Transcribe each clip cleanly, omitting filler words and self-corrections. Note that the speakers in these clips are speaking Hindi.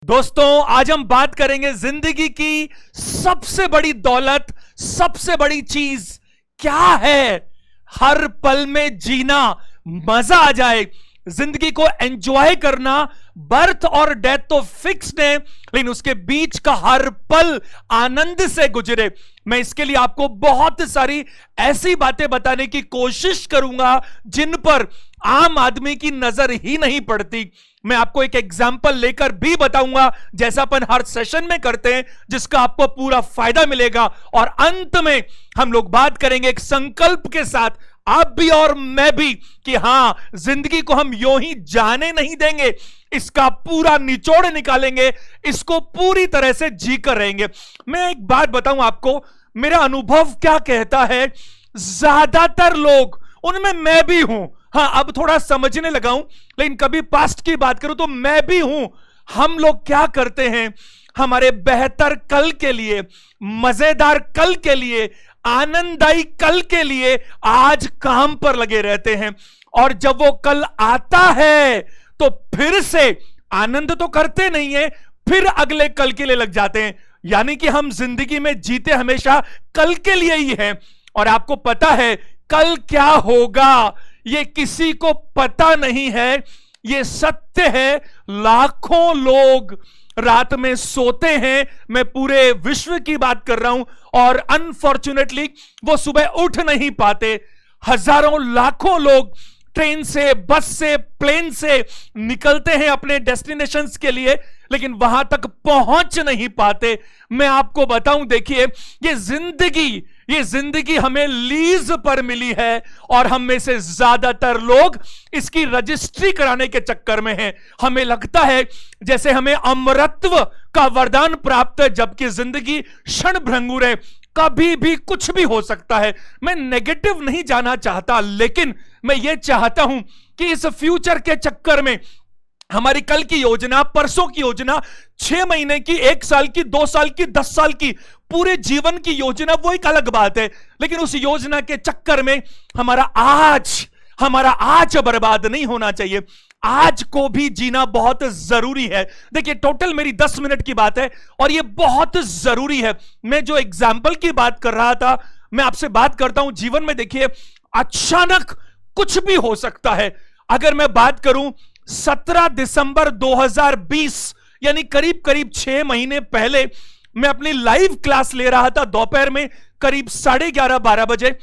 दोस्तों, आज हम बात करेंगे जिंदगी की सबसे बड़ी दौलत, सबसे बड़ी चीज क्या है। हर पल में जीना, मजा आ जाए, जिंदगी को एंजॉय करना। बर्थ और डेथ तो फिक्स्ड है, लेकिन उसके बीच का हर पल आनंद से गुजरे। मैं इसके लिए आपको बहुत सारी ऐसी बातें बताने की कोशिश करूंगा जिन पर आम आदमी की नजर ही नहीं पड़ती। मैं आपको एक एग्जाम्पल लेकर भी बताऊंगा, जैसा अपन हर सेशन में करते हैं, जिसका आपको पूरा फायदा मिलेगा। और अंत में हम लोग बात करेंगे एक संकल्प के साथ, आप भी और मैं भी, कि हां, जिंदगी को हम यूं ही जाने नहीं देंगे, इसका पूरा निचोड़ निकालेंगे, इसको पूरी तरह से जी कर रहेंगे। मैं एक बात बताऊं आपको, मेरा अनुभव क्या कहता है, ज्यादातर लोग, उनमें मैं भी हूं, हाँ अब थोड़ा समझने लगा हूं, लेकिन कभी पास्ट की बात करूं तो मैं भी हूं। हम लोग क्या करते हैं, हमारे बेहतर कल के लिए, मजेदार कल के लिए, आनंददायी कल के लिए आज काम पर लगे रहते हैं। और जब वो कल आता है तो फिर से आनंद तो करते नहीं है, फिर अगले कल के लिए लग जाते हैं। यानी कि हम जिंदगी में जीते हमेशा कल के लिए ही हैं। और आपको पता है कल क्या होगा, ये किसी को पता नहीं है, ये सत्य है। लाखों लोग रात में सोते हैं, मैं पूरे विश्व की बात कर रहा हूं, और अनफॉर्चुनेटली वो सुबह उठ नहीं पाते। हजारों लाखों लोग ट्रेन से, बस से, प्लेन से निकलते हैं अपने डेस्टिनेशंस के लिए, लेकिन वहां तक पहुंच नहीं पाते। मैं आपको बताऊं, देखिए, ये जिंदगी हमें लीज पर मिली है, और हम में से ज्यादातर लोग इसकी रजिस्ट्री कराने के चक्कर में हैं। हमें लगता है जैसे हमें अमरत्व का वरदान प्राप्त है, जबकि जिंदगी क्षण भंगुर है, कभी भी कुछ भी हो सकता है। मैं नेगेटिव नहीं जाना चाहता, लेकिन मैं यह चाहता हूं कि इस फ्यूचर के चक्कर में हमारी कल की योजना, परसों की योजना, 6 महीने की, 1 साल की, 2 साल की, 10 साल की, पूरे जीवन की योजना, वो एक अलग बात है। लेकिन उस योजना के चक्कर में हमारा आज बर्बाद नहीं होना चाहिए। आज को भी जीना बहुत जरूरी है। देखिए, टोटल मेरी 10 मिनट की बात है और यह बहुत जरूरी है। मैं जो एग्जाम्पल की बात कर रहा था, मैं आपसे बात करता हूं जीवन में। देखिए, अचानक कुछ भी हो सकता है। अगर मैं बात करूं 17 दिसंबर 2020, यानी करीब करीब 6 महीने पहले, मैं अपनी लाइव क्लास ले रहा था दोपहर में करीब 11:30-12 बजे।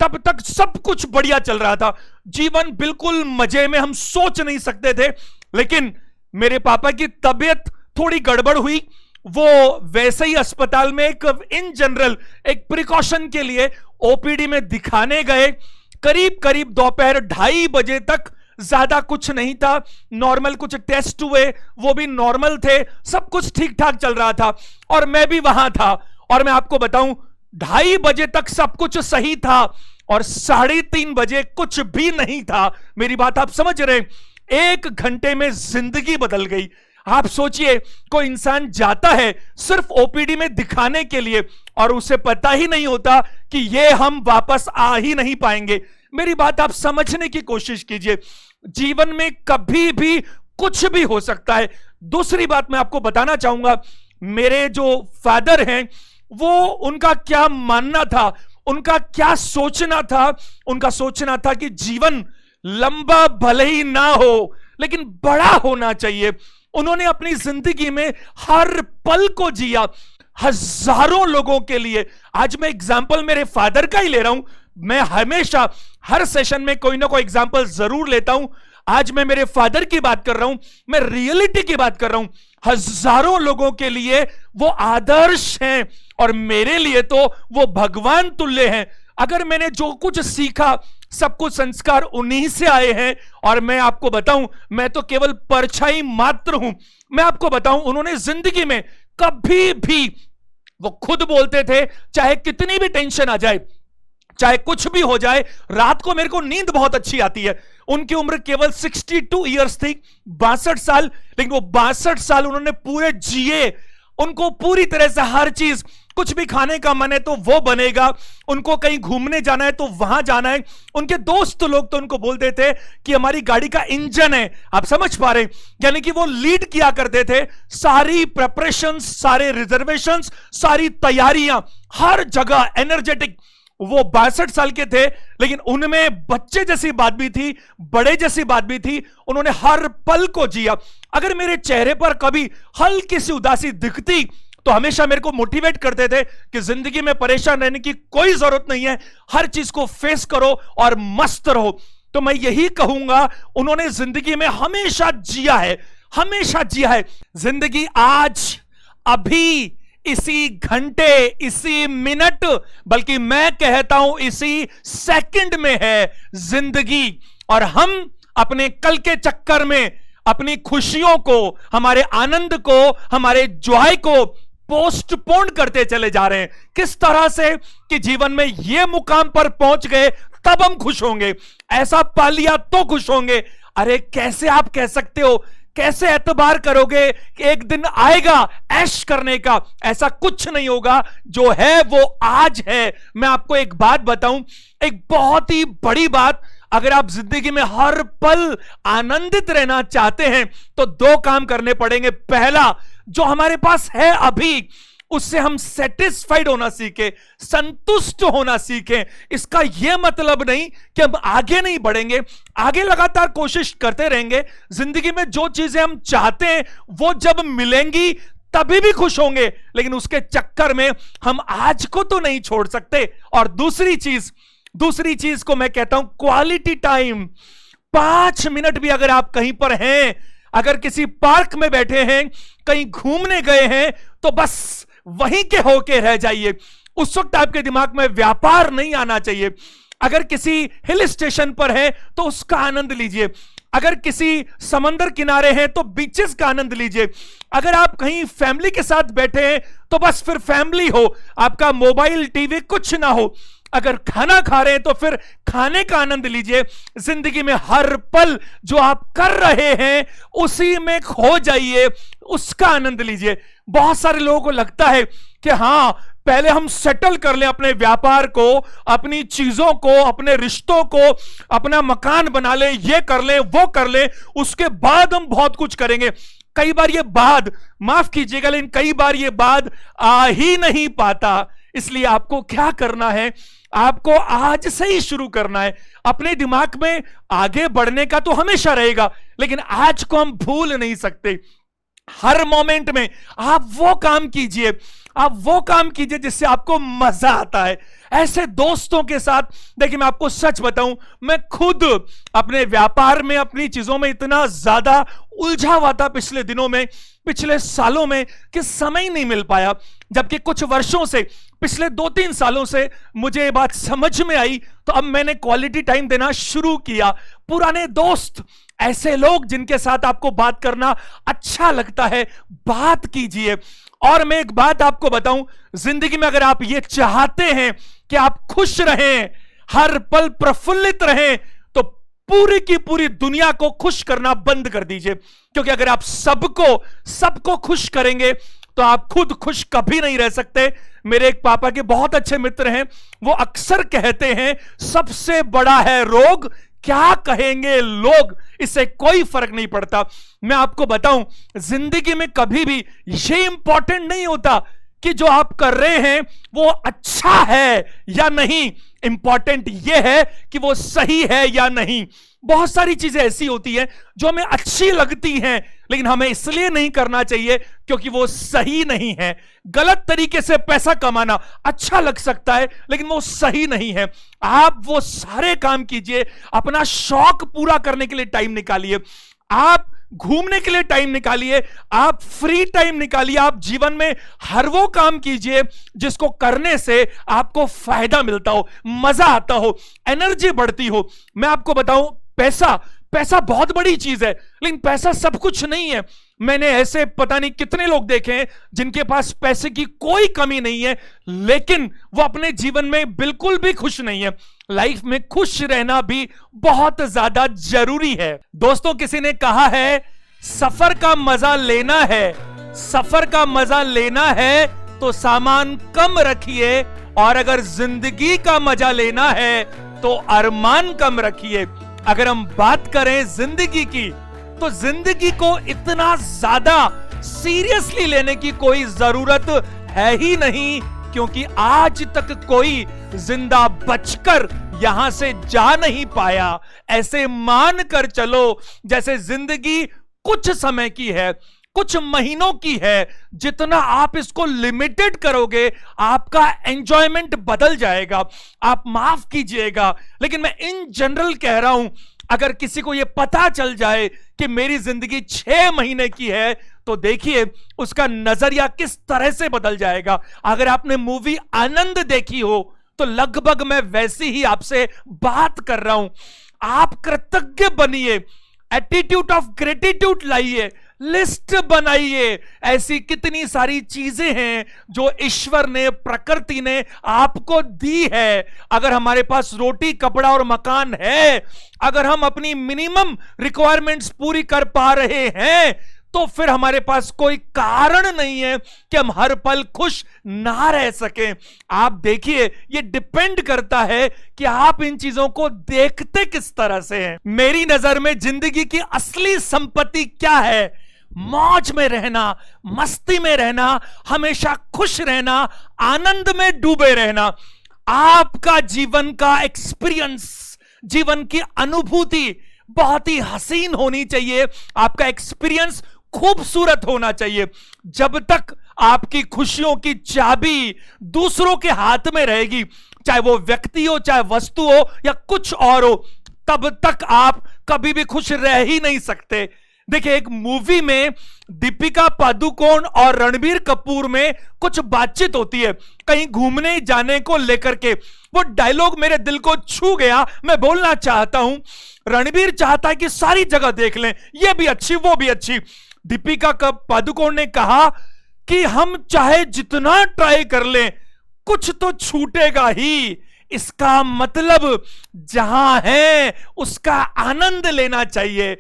तब तक सब कुछ बढ़िया चल रहा था, जीवन बिल्कुल मजे में, हम सोच नहीं सकते थे। लेकिन मेरे पापा की तबीयत थोड़ी गड़बड़ हुई। वो वैसे ही अस्पताल में इन जनरल एक प्रिकॉशन के लिए ओपीडी में दिखाने गए। करीब करीब दोपहर 2:30 बजे तक ज्यादा कुछ नहीं था। नॉर्मल कुछ टेस्ट हुए, वो भी नॉर्मल थे, सब कुछ ठीक ठाक चल रहा था, और मैं भी वहां था। और मैं आपको बताऊं, 2:30 बजे तक सब कुछ सही था, और 3:30 बजे कुछ भी नहीं था। मेरी बात आप समझ रहे हैं? 1 घंटे में जिंदगी बदल गई। आप सोचिए, कोई इंसान जाता है सिर्फ ओपीडी में दिखाने के लिए, और उसे पता ही नहीं होता कि ये हम वापस आ ही नहीं पाएंगे। मेरी बात आप समझने की कोशिश कीजिए। जीवन में कभी भी कुछ भी हो सकता है। दूसरी बात मैं आपको बताना चाहूंगा, मेरे जो फादर हैं, वो, उनका क्या मानना था, उनका क्या सोचना था। उनका सोचना था कि जीवन लंबा भले ही ना हो, लेकिन बड़ा होना चाहिए। उन्होंने अपनी जिंदगी में हर पल को जिया, हजारों लोगों के लिए। आज मैं एग्जाम्पल मेरे फादर का ही ले रहा हूं। मैं हमेशा हर सेशन में कोई ना कोई एग्जाम्पल जरूर लेता हूं। आज मैं मेरे फादर की बात कर रहा हूं, मैं रियलिटी की बात कर रहा हूं। हजारों लोगों के लिए वो आदर्श हैं, और मेरे लिए तो वो भगवान तुल्य हैं। अगर मैंने जो कुछ सीखा, सब कुछ संस्कार उन्हीं से आए हैं। और मैं आपको बताऊं, मैं तो केवल परछाई मात्र हूं। मैं आपको बताऊं, उन्होंने जिंदगी में कभी भी, वो खुद बोलते थे, चाहे कितनी भी टेंशन आ जाए, चाहे कुछ भी हो जाए, रात को मेरे को नींद बहुत अच्छी आती है। उनकी उम्र केवल 62 ईयर्स थी, 62 साल, लेकिन वो 62 साल उन्होंने पूरे जिए। उनको पूरी तरह से हर चीज कुछ भी खाने का मन है तो वो बनेगा, उनको कहीं घूमने जाना है तो वहां जाना है। उनके दोस्त लोग तो उनको बोलते थे कि हमारी गाड़ी का इंजन है। आप समझ पा रहे हैं, यानी कि वो लीड किया करते थे सारी प्रेपरेशंस, सारे रिजर्वेशंस, सारी तैयारियां, हर जगह एनर्जेटिक। वो 62 साल के थे, लेकिन उनमें बच्चे जैसी बात भी थी, बड़े जैसी बात भी थी। उन्होंने हर पल को जिया। अगर मेरे चेहरे पर कभी हल्की सी उदासी दिखती तो हमेशा मेरे को मोटिवेट करते थे कि जिंदगी में परेशान रहने की कोई जरूरत नहीं है, हर चीज को फेस करो और मस्त रहो। तो मैं यही कहूंगा, उन्होंने जिंदगी में हमेशा जिया है, हमेशा जिया है। जिंदगी आज, अभी, इसी घंटे, इसी मिनट, बल्कि मैं कहता हूं इसी सेकंड में है जिंदगी। और हम अपने कल के चक्कर में अपनी खुशियों को, हमारे आनंद को, हमारे जॉय को पोस्टपोन करते चले जा रहे हैं। किस तरह से कि जीवन में यह मुकाम पर पहुंच गए तब हम खुश होंगे, ऐसा पा लिया तो खुश होंगे। अरे कैसे आप कह सकते हो, कैसे एतबार करोगे कि एक दिन आएगा ऐश करने का? ऐसा कुछ नहीं होगा, जो है वो आज है। मैं आपको एक बात बताऊं, एक बहुत ही बड़ी बात, अगर आप जिंदगी में हर पल आनंदित रहना चाहते हैं तो 2 काम करने पड़ेंगे। पहला, जो हमारे पास है अभी, उससे हम सेटिस्फाइड होना सीखें, संतुष्ट होना सीखें। इसका यह मतलब नहीं कि हम आगे नहीं बढ़ेंगे, आगे लगातार कोशिश करते रहेंगे। जिंदगी में जो चीजें हम चाहते हैं वो जब मिलेंगी तभी भी खुश होंगे, लेकिन उसके चक्कर में हम आज को तो नहीं छोड़ सकते। और दूसरी चीज को मैं कहता हूं क्वालिटी टाइम। 5 मिनट भी अगर आप कहीं पर हैं, अगर किसी पार्क में बैठे हैं, कहीं घूमने गए हैं, तो बस वहीं के होके रह जाइए। उस वक्त आपके दिमाग में व्यापार नहीं आना चाहिए। अगर किसी हिल स्टेशन पर है तो उसका आनंद लीजिए, अगर किसी समंदर किनारे हैं तो बीचेस का आनंद लीजिए, अगर आप कहीं फैमिली के साथ बैठे हैं तो बस फिर फैमिली हो, आपका मोबाइल, टीवी कुछ ना हो। अगर खाना खा रहे हैं तो फिर खाने का आनंद लीजिए। जिंदगी में हर पल जो आप कर रहे हैं उसी में खो जाइए, उसका आनंद लीजिए। बहुत सारे लोगों को लगता है कि हां, पहले हम सेटल कर लें अपने व्यापार को, अपनी चीजों को, अपने रिश्तों को, अपना मकान बना लें, ये कर लें, वो कर लें, उसके बाद हम बहुत कुछ करेंगे। कई बार ये बाद, माफ कीजिएगा, लेकिन कई बार ये बाद आ ही नहीं पाता। इसलिए आपको क्या करना है, आपको आज से ही शुरू करना है। अपने दिमाग में आगे बढ़ने का तो हमेशा रहेगा, लेकिन आज को हम भूल नहीं सकते। हर मोमेंट में आप वो काम कीजिए, आप वो काम कीजिए जिससे आपको मजा आता है। ऐसे दोस्तों के साथ, देखिए मैं आपको सच बताऊं, मैं खुद अपने व्यापार में, अपनी चीजों में इतना ज्यादा उलझा हुआ था पिछले दिनों में, पिछले सालों में, कि समय नहीं मिल पाया। जबकि कुछ वर्षों से, पिछले 2-3 सालों से मुझे ये बात समझ में आई, तो अब मैंने क्वालिटी टाइम देना शुरू किया। पुराने दोस्त, ऐसे लोग जिनके साथ आपको बात करना अच्छा लगता है, बात कीजिए। और मैं एक बात आपको बताऊं, जिंदगी में अगर आप ये चाहते हैं कि आप खुश रहें, हर पल प्रफुल्लित रहें, तो पूरी की पूरी दुनिया को खुश करना बंद कर दीजिए। क्योंकि अगर आप सबको खुश करेंगे तो आप खुद खुश कभी नहीं रह सकते। मेरे एक पापा के बहुत अच्छे मित्र हैं, वो अक्सर कहते हैं, सबसे बड़ा है रोग, क्या कहेंगे लोग, इससे कोई फर्क नहीं पड़ता। मैं आपको बताऊं, जिंदगी में कभी भी ये इंपॉर्टेंट नहीं होता कि जो आप कर रहे हैं वो अच्छा है या नहीं, इंपॉर्टेंट ये है कि वो सही है या नहीं। बहुत सारी चीजें ऐसी होती हैं जो हमें अच्छी लगती हैं, लेकिन हमें इसलिए नहीं करना चाहिए क्योंकि वो सही नहीं है। गलत तरीके से पैसा कमाना अच्छा लग सकता है, लेकिन वो सही नहीं है। आप वो सारे काम कीजिए, अपना शौक पूरा करने के लिए टाइम निकालिए, आप घूमने के लिए टाइम निकालिए, आप फ्री टाइम निकालिए, आप जीवन में हर वो काम कीजिए जिसको करने से आपको फायदा मिलता हो, मजा आता हो, एनर्जी बढ़ती हो। मैं आपको बताऊं, पैसा बहुत बड़ी चीज है, लेकिन पैसा सब कुछ नहीं है। मैंने ऐसे पता नहीं कितने लोग देखे हैं जिनके पास पैसे की कोई कमी नहीं है, लेकिन वो अपने जीवन में बिल्कुल भी खुश नहीं है। लाइफ में खुश रहना भी बहुत ज्यादा जरूरी है। दोस्तों, किसी ने कहा है, सफर का मजा लेना है, सफर का मजा लेना है तो सामान कम रखिए, और अगर जिंदगी का मजा लेना है तो अरमान कम रखिए। अगर हम बात करें जिंदगी की, तो जिंदगी को इतना ज्यादा सीरियसली लेने की कोई जरूरत है ही नहीं, क्योंकि आज तक कोई जिंदा बचकर यहां से जा नहीं पाया। ऐसे मान कर चलो जैसे जिंदगी कुछ समय की है, कुछ महीनों की है। जितना आप इसको लिमिटेड करोगे, आपका एंजॉयमेंट बदल जाएगा। आप माफ कीजिएगा, लेकिन मैं इन जनरल कह रहा हूं, अगर किसी को यह पता चल जाए कि मेरी जिंदगी 6 महीने की है, तो देखिए उसका नजरिया किस तरह से बदल जाएगा। अगर आपने मूवी आनंद देखी हो, तो लगभग मैं वैसी ही आपसे बात कर रहा हूं। आप कृतज्ञ बनिए, एटीट्यूड ऑफ ग्रेटिट्यूड लाइए, लिस्ट बनाइए। ऐसी कितनी सारी चीजें हैं जो ईश्वर ने, प्रकृति ने आपको दी है। अगर हमारे पास रोटी, कपड़ा और मकान है, अगर हम अपनी मिनिमम रिक्वायरमेंट्स पूरी कर पा रहे हैं, तो फिर हमारे पास कोई कारण नहीं है कि हम हर पल खुश ना रह सकें। आप देखिए, ये डिपेंड करता है कि आप इन चीजों को देखते किस तरह से हैं। मेरी नजर में जिंदगी की असली संपत्ति क्या है? मौज में रहना, मस्ती में रहना, हमेशा खुश रहना, आनंद में डूबे रहना। आपका जीवन का एक्सपीरियंस, जीवन की अनुभूति बहुत ही हसीन होनी चाहिए। आपका एक्सपीरियंस खूबसूरत होना चाहिए। जब तक आपकी खुशियों की चाबी दूसरों के हाथ में रहेगी, चाहे वो व्यक्ति हो, चाहे वस्तु हो, या कुछ और हो, तब तक आप कभी भी खुश रह ही नहीं सकते। देखिए, एक मूवी में दीपिका पादुकोण और रणबीर कपूर में कुछ बातचीत होती है, कहीं घूमने जाने को लेकर के। वो डायलॉग मेरे दिल को छू गया, मैं बोलना चाहता हूं। रणबीर चाहता है कि सारी जगह देख लें, ये भी अच्छी, वो भी अच्छी। दीपिका पादुकोण ने कहा कि हम चाहे जितना ट्राई कर लें, कुछ तो छूटेगा ही। इसका मतलब जहां है उसका आनंद लेना चाहिए।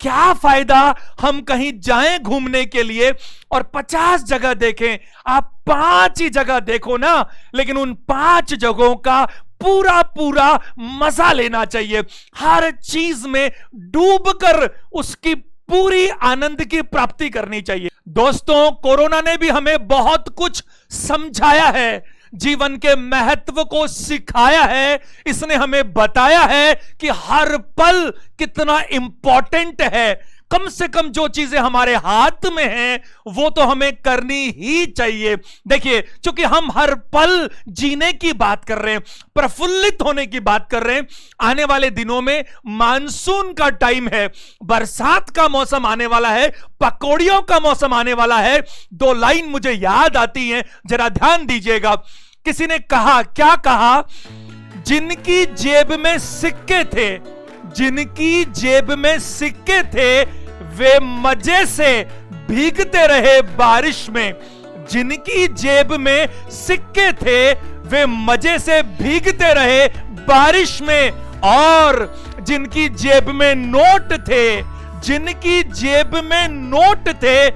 क्या फायदा हम कहीं जाएं घूमने के लिए और 50 जगह देखें? आप 5 ही जगह देखो ना, लेकिन उन 5 जगहों का पूरा पूरा मजा लेना चाहिए। हर चीज में डूबकर उसकी पूरी आनंद की प्राप्ति करनी चाहिए। दोस्तों, कोरोना ने भी हमें बहुत कुछ समझाया है, जीवन के महत्व को सिखाया है। इसने हमें बताया है कि हर पल कितना इंपॉर्टेंट है। कम से कम जो चीजें हमारे हाथ में हैं, वो तो हमें करनी ही चाहिए। देखिए, क्योंकि हम हर पल जीने की बात कर रहे हैं, प्रफुल्लित होने की बात कर रहे हैं। आने वाले दिनों में मानसून का टाइम है, बरसात का मौसम आने वाला है, पकौड़ियों का मौसम आने वाला है। 2 लाइन मुझे याद आती हैं, जरा ध्यान दीजिएगा। किसी ने कहा, क्या कहा? जिनकी जेब में सिक्के थे, जिनकी जेब में सिक्के थे, वे मजे से भीगते रहे बारिश में। जिनकी जेब में सिक्के थे, वे मजे से भीगते रहे बारिश में। और जिनकी जेब में नोट थे, जिनकी जेब में नोट थे,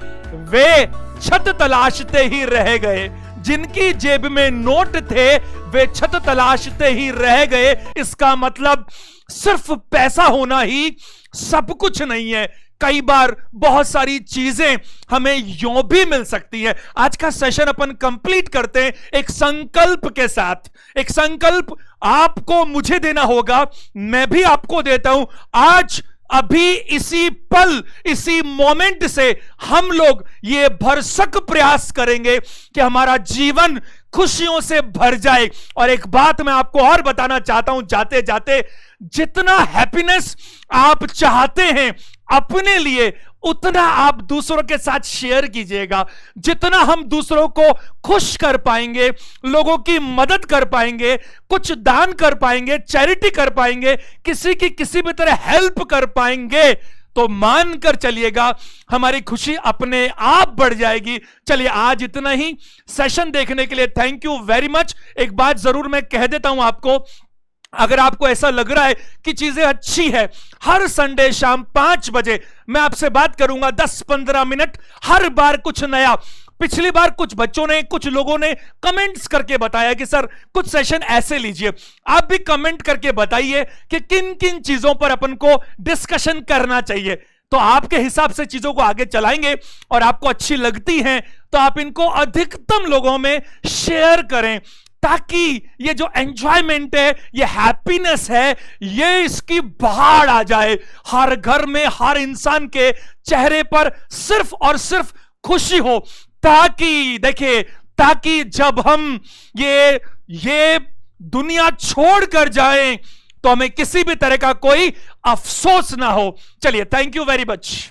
वे छत तलाशते ही रह गए। जिनकी जेब में नोट थे, वे छत तलाशते ही रह गए। इसका मतलब सिर्फ पैसा होना ही सब कुछ नहीं है। कई बार बहुत सारी चीजें हमें यूं भी मिल सकती हैं। आज का सेशन अपन कंप्लीट करते हैं एक संकल्प के साथ। एक संकल्प आपको मुझे देना होगा, मैं भी आपको देता हूं। आज अभी इसी पल, इसी मोमेंट से हम लोग ये भरसक प्रयास करेंगे कि हमारा जीवन खुशियों से भर जाए। और एक बात मैं आपको और बताना चाहता हूं जाते जाते, जितना हैप्पीनेस आप चाहते हैं अपने लिए, उतना आप दूसरों के साथ शेयर कीजिएगा। जितना हम दूसरों को खुश कर पाएंगे, लोगों की मदद कर पाएंगे, कुछ दान कर पाएंगे, चैरिटी कर पाएंगे, किसी की किसी भी तरह हेल्प कर पाएंगे, तो मानकर चलिएगा हमारी खुशी अपने आप बढ़ जाएगी। चलिए, आज इतना ही। सेशन देखने के लिए थैंक यू वेरी मच। एक बात जरूर मैं कह देता हूं आपको, अगर आपको ऐसा लग रहा है कि चीजें अच्छी है, हर संडे शाम 5 बजे मैं आपसे बात करूंगा 10-15 मिनट, हर बार कुछ नया। पिछली बार कुछ बच्चों ने, कुछ लोगों ने कमेंट्स करके बताया कि सर कुछ सेशन ऐसे लीजिए। आप भी कमेंट करके बताइए कि किन किन चीजों पर अपन को डिस्कशन करना चाहिए, तो आपके हिसाब से चीजों को आगे चलाएंगे। और आपको अच्छी लगती हैं तो आप इनको अधिकतम लोगों में शेयर करें, ताकि ये जो एंजॉयमेंट है, ये हैप्पीनेस है, ये इसकी बाढ़ आ जाए। हर घर में, हर इंसान के चेहरे पर सिर्फ और सिर्फ खुशी हो, ताकि देखिए, ताकि जब हम ये दुनिया छोड़कर जाएं तो हमें किसी भी तरह का कोई अफसोस ना हो। चलिए, थैंक यू वेरी मच।